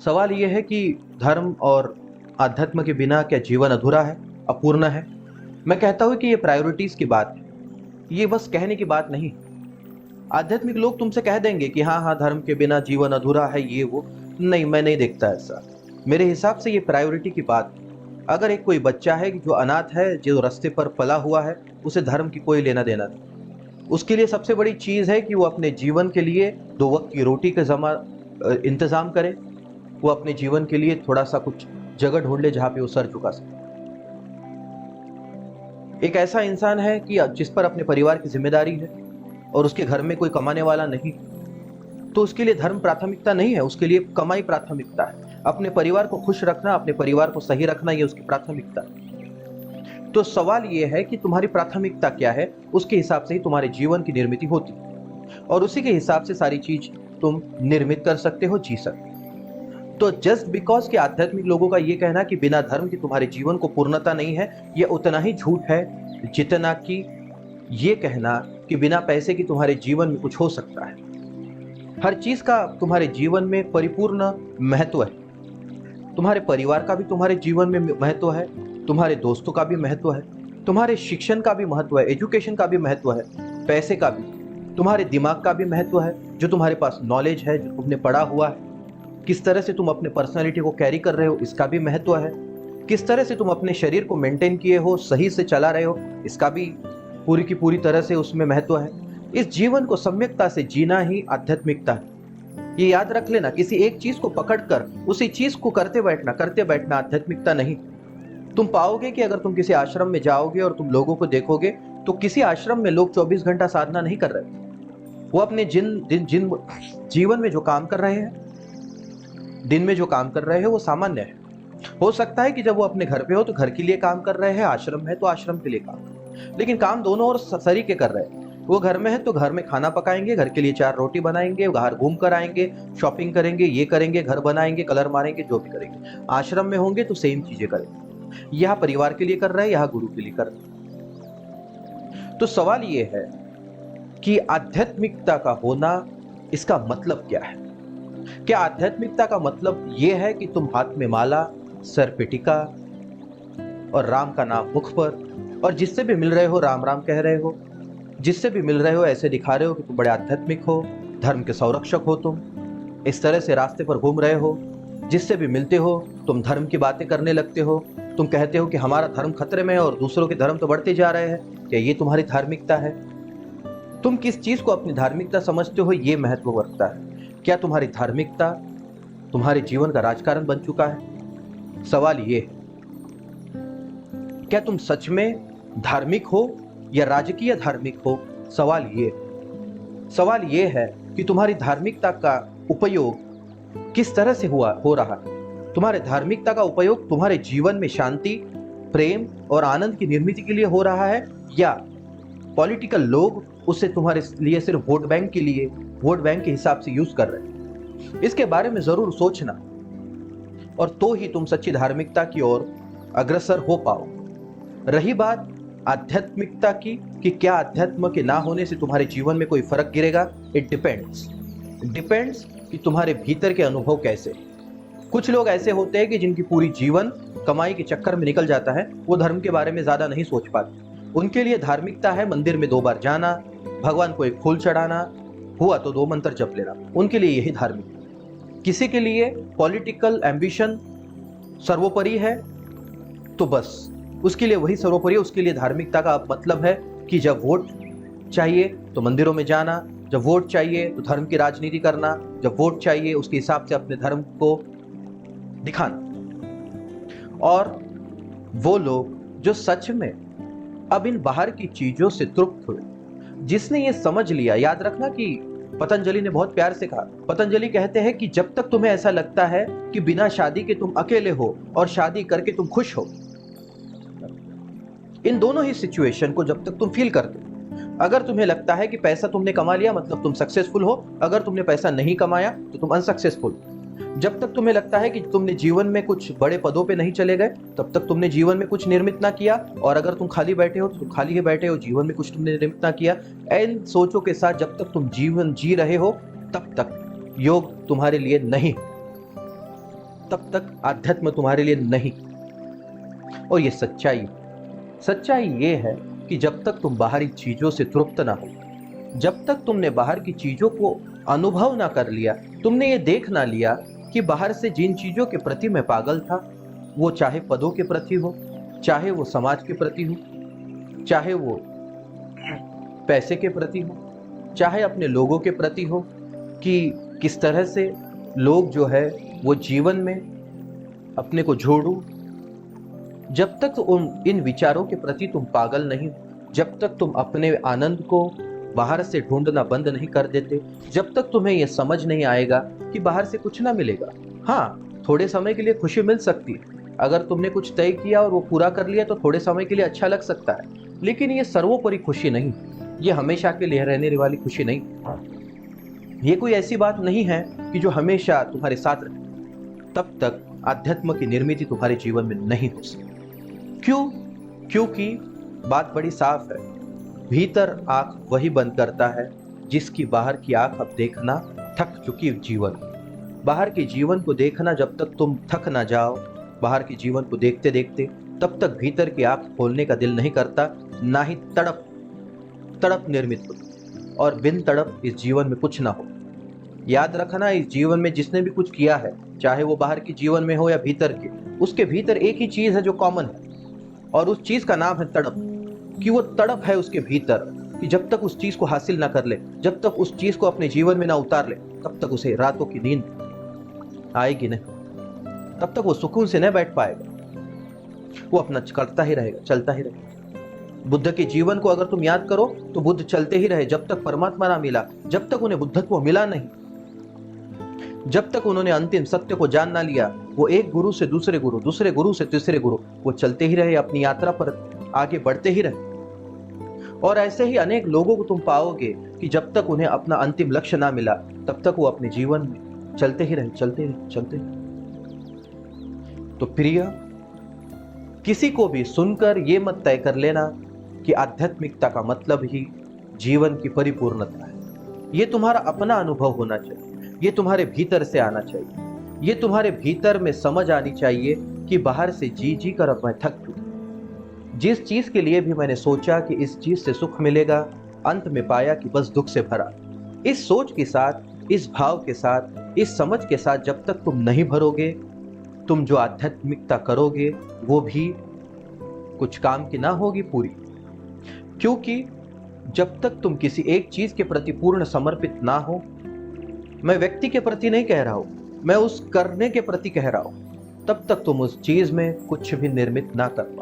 सवाल ये है कि धर्म और आध्यात्म के बिना क्या जीवन अधूरा है, अपूर्ण है? मैं कहता हूं कि ये प्रायोरिटीज की बात है, ये बस कहने की बात नहीं। आध्यात्मिक लोग तुमसे कह देंगे कि हाँ हाँ, धर्म के बिना जीवन अधूरा है, ये वो। नहीं, मैं नहीं देखता ऐसा। मेरे हिसाब से ये प्रायोरिटी की बात है। अगर एक कोई बच्चा है कि जो अनाथ है, जो रास्ते पर पला हुआ है, उसे धर्म की कोई लेना देना नहीं। उसके लिए सबसे बड़ी चीज है कि वो अपने जीवन के लिए दो वक्त की रोटी का इंतजाम करे। वो अपने जीवन के लिए थोड़ा सा कुछ जगह ढूंढ ले जहां पे वो सर झुका सके। एक ऐसा इंसान है कि जिस पर अपने परिवार की जिम्मेदारी है और उसके घर में कोई कमाने वाला नहीं, तो उसके लिए धर्म प्राथमिकता नहीं है, उसके लिए कमाई प्राथमिकता है। अपने परिवार को खुश रखना, अपने परिवार को सही रखना, ये उसकी प्राथमिकता है। तो सवाल ये है कि तुम्हारी प्राथमिकता क्या है, उसके हिसाब से ही तुम्हारे जीवन की निर्मित होती है और उसी के हिसाब से सारी चीज तुम निर्मित कर सकते हो, जी सकते हो। तो जस्ट बिकॉज कि आध्यात्मिक लोगों का ये कहना कि बिना धर्म के तुम्हारे जीवन को पूर्णता नहीं है, यह उतना ही झूठ है जितना कि ये कहना कि बिना पैसे की तुम्हारे जीवन में कुछ हो सकता है। हर चीज का तुम्हारे जीवन में परिपूर्ण महत्व है। तुम्हारे परिवार का भी तुम्हारे जीवन में महत्व है, तुम्हारे दोस्तों का भी महत्व है, तुम्हारे शिक्षण का भी महत्व है, एजुकेशन का भी महत्व है, पैसे का भी, तुम्हारे दिमाग का भी महत्व है, जो तुम्हारे पास नॉलेज है, जो तुमने पढ़ा हुआ है, किस तरह से तुम अपने पर्सनालिटी को कैरी कर रहे हो, इसका भी महत्व है। किस तरह से तुम अपने शरीर को मेंटेन किए हो, सही से चला रहे हो, इसका भी पूरी की पूरी तरह से उसमें महत्व है। इस जीवन को सम्यकता से जीना ही आध्यात्मिकता है। ये याद रख लेना, किसी एक चीज को पकड़कर उसी चीज को करते बैठना आध्यात्मिकता नहीं। तुम पाओगे कि अगर तुम किसी आश्रम में जाओगे और तुम लोगों को देखोगे, तो किसी आश्रम में लोग 24 घंटा साधना नहीं कर रहे। वो अपने जिन जीवन में जो काम कर रहे हैं, दिन में जो काम कर रहे हैं, वो सामान्य है। हो सकता है कि जब वो अपने घर पे हो तो घर के लिए काम कर रहे हैं, आश्रम है तो आश्रम के लिए काम, लेकिन काम दोनों और सरीके कर रहे हैं। वो घर में है तो घर में खाना पकाएंगे, घर के लिए 4 रोटी बनाएंगे, बाहर घूम कर आएंगे, शॉपिंग करेंगे, ये करेंगे, घर बनाएंगे, कलर मारेंगे, जो भी करेंगे। आश्रम में होंगे तो सेम चीजें करेंगे। यहाँ परिवार के लिए कर रहे हैं, यहाँ गुरु के लिए कर रहे हैं। तो सवाल ये है कि आध्यात्मिकता का होना, इसका मतलब क्या है? क्या आध्यात्मिकता का मतलब यह है कि तुम हाथ में माला, सर पे टिका और राम का नाम मुख पर, और जिससे भी मिल रहे हो राम राम कह रहे हो, जिससे भी मिल रहे हो ऐसे दिखा रहे हो कि तुम बड़े आध्यात्मिक हो, धर्म के संरक्षक हो, तुम इस तरह से रास्ते पर घूम रहे हो, जिससे भी मिलते हो तुम धर्म की बातें करने लगते हो, तुम कहते हो कि हमारा धर्म खतरे में है और दूसरों के धर्म तो बढ़ते जा रहे हैं। क्या ये तुम्हारी धार्मिकता है? तुम किस चीज को अपनी धार्मिकता समझते हो, ये महत्व रखता है। क्या तुम्हारी धार्मिकता तुम्हारे जीवन का राजकारण बन चुका है? सवाल ये है, क्या तुम सच में धार्मिक हो या राजकीय धार्मिक हो? सवाल ये है कि तुम्हारी धार्मिकता का उपयोग किस तरह से हो रहा है। तुम्हारे धार्मिकता का उपयोग तुम्हारे जीवन में शांति, प्रेम और आनंद की निर्मित के लिए हो रहा है, या पॉलिटिकल लोग उसे तुम्हारे लिए सिर्फ वोट बैंक के हिसाब से यूज कर रहे हैं? इसके बारे में जरूर सोचना, और तो ही तुम सच्ची धार्मिकता की ओर अग्रसर हो पाओ। रही बात आध्यात्मिकता की कि क्या अध्यात्म के ना होने से तुम्हारे जीवन में कोई फर्क गिरेगा, इट डिपेंड्स कि तुम्हारे भीतर के अनुभव कैसे। कुछ लोग ऐसे होते हैं कि जिनकी पूरी जीवन कमाई के चक्कर में निकल जाता है, वो धर्म के बारे में ज्यादा नहीं सोच पाते। उनके लिए धार्मिकता है मंदिर में 2 बार जाना, भगवान को एक फूल चढ़ाना, हुआ तो 2 मंत्र जप लेना, उनके लिए यही धार्मिक है। किसी के लिए पॉलिटिकल एम्बिशन सर्वोपरि है, तो बस उसके लिए वही सर्वोपरि है। उसके लिए धार्मिकता का मतलब है कि जब वोट चाहिए तो मंदिरों में जाना, जब वोट चाहिए तो धर्म की राजनीति करना, जब वोट चाहिए उसके हिसाब से अपने धर्म को दिखाना। और वो लोग जो सच में अब इन बाहर की चीजों से तृप्त हुए, जिसने ये समझ लिया, याद रखना कि पतंजलि ने बहुत प्यार से कहा, पतंजलि कहते हैं कि जब तक तुम्हें ऐसा लगता है कि बिना शादी के तुम अकेले हो और शादी करके तुम खुश हो, इन दोनों ही सिचुएशन को जब तक तुम फील करते हो, अगर तुम्हें लगता है कि पैसा तुमने कमा लिया मतलब तुम सक्सेसफुल हो, अगर तुमने पैसा नहीं कमाया तो तुम अनसक्सेसफुल। जब तक तुम्हें लगता है कि तुमने जीवन में कुछ बड़े पदों पे नहीं चले गए, तब तक तुमने जीवन में कुछ निर्मित ना किया, और अगर तुम खाली बैठे हो तो तुम खाली ही बैठे हो, जीवन में कुछ तुमने निर्मित ना किया। इन सोचों के साथ जब तक तुम जीवन जी रहे हो, तब तक योग तुम्हारे लिए नहीं। तब तक आध्यात्म तुम्हारे लिए नहीं। और ये सच्चाई ये है कि जब तक तुम बाहरी चीजों से तृप्त ना हो, जब तक तुमने बाहर की चीजों को अनुभव ना कर लिया, तुमने ये देख ना लिया कि बाहर से जिन चीजों के प्रति मैं पागल था, वो चाहे पदों के प्रति हो, चाहे वो समाज के प्रति हो, चाहे वो पैसे के प्रति हो, चाहे अपने लोगों के प्रति हो, कि किस तरह से लोग जो है वो जीवन में अपने को जोड़ूं, जब तक इन विचारों के प्रति तुम पागल नहीं, जब तक तुम अपने आनंद को बाहर से ढूंढना बंद नहीं कर देते, जब तक तुम्हें यह समझ नहीं आएगा कि बाहर से कुछ ना मिलेगा। हाँ, थोड़े समय के लिए खुशी मिल सकती है, अगर तुमने कुछ तय किया और वो पूरा कर लिया तो थोड़े समय के लिए अच्छा लग सकता है, लेकिन ये सर्वोपरि खुशी नहीं, ये हमेशा के लिए रहने वाली खुशी नहीं। ये कोई ऐसी बात नहीं है कि जो हमेशा तुम्हारे साथ रहे। तब तक आध्यात्म की निर्मित तुम्हारे जीवन में नहीं हो सकती। क्यों? क्योंकि बात बड़ी साफ है, भीतर आंख वही बंद करता है जिसकी बाहर की आंख अब देखना थक चुकी जीवन। बाहर के जीवन को देखना जब तक तुम थक ना जाओ, बाहर के जीवन को देखते देखते, तब तक भीतर की आंख खोलने का दिल नहीं करता, ना ही तड़प निर्मित होती। और बिन तड़प इस जीवन में कुछ ना हो। याद रखना, इस जीवन में जिसने भी कुछ किया है, चाहे वो बाहर के जीवन में हो या भीतर के, उसके भीतर एक ही चीज है जो कॉमन है, और उस चीज का नाम है तड़प। कि वो तड़प है उसके भीतर कि जब तक उस चीज को हासिल ना कर ले, जब तक उस चीज को अपने जीवन में ना उतार ले, तब तक उसे रातों की नींद आएगी नहीं, तब तक वो सुकून से न बैठ पाएगा। वो अपना करता ही रहेगा, चलता ही रहेगा। बुद्ध के जीवन को अगर तुम याद करो तो बुद्ध चलते ही रहे जब तक परमात्मा ना मिला, जब तक उन्हें बुद्धत्व मिला नहीं, जब तक उन्होंने अंतिम सत्य को जान ना लिया। वो एक गुरु से दूसरे गुरु, दूसरे गुरु से तीसरे गुरु, वो चलते ही रहे, अपनी यात्रा पर आगे बढ़ते ही रहे। और ऐसे ही अनेक लोगों को तुम पाओगे कि जब तक उन्हें अपना अंतिम लक्ष्य ना मिला, तब तक वो अपने जीवन में चलते ही रहे। तो प्रिय, किसी को भी सुनकर ये मत तय कर लेना कि आध्यात्मिकता का मतलब ही जीवन की परिपूर्णता है। ये तुम्हारा अपना अनुभव होना चाहिए, ये तुम्हारे भीतर से आना चाहिए, ये तुम्हारे भीतर में समझ आनी चाहिए कि बाहर से जी कर अब मैं थक चुका। जिस चीज के लिए भी मैंने सोचा कि इस चीज से सुख मिलेगा, अंत में पाया कि बस दुख से भरा। इस सोच के साथ, इस भाव के साथ, इस समझ के साथ जब तक तुम नहीं भरोगे, तुम जो आध्यात्मिकता करोगे वो भी कुछ काम की ना होगी पूरी। क्योंकि जब तक तुम किसी एक चीज के प्रति पूर्ण समर्पित ना हो, मैं व्यक्ति के प्रति नहीं कह रहा हूं, मैं उस करने के प्रति कह रहा हूं, तब तक तुम उस चीज में कुछ भी निर्मित ना कर पाओ।